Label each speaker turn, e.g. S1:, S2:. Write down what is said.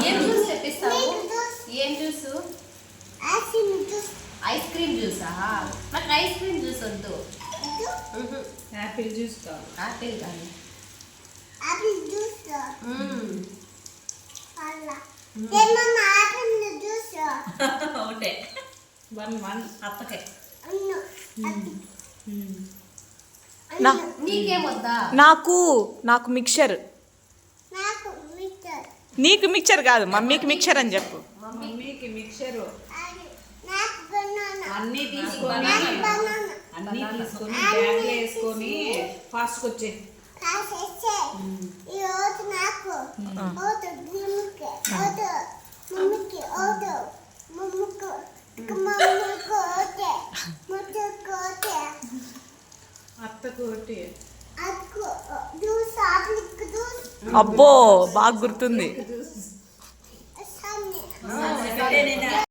S1: ఏం జ్యూస్ తెప్పిస్తావు? ఏం juice? Ice cream జ్యూసా? నాకు ఐస్ క్రీమ్ జ్యూస్ వద్దు.
S2: యాపిల్ జ్యూస్ కాదు.
S1: యాపిల్ కాదు.
S2: ఒకటే 1 అత్తకే.
S1: నీకేమొద్దా?
S3: నాకు మిక్చర్. నీకు మిక్చర్ కాదు, మమ్మీకి మిక్చర్ అని చెప్పు.
S2: మమ్మీకి మిక్చర్ అన్నీ తీసుకొని బ్యాగ్లో వేసుకొని ఫాస్ట్కి వచ్చే. అత్తకోటి.
S3: అబ్బో బాగా గుర్తుంది.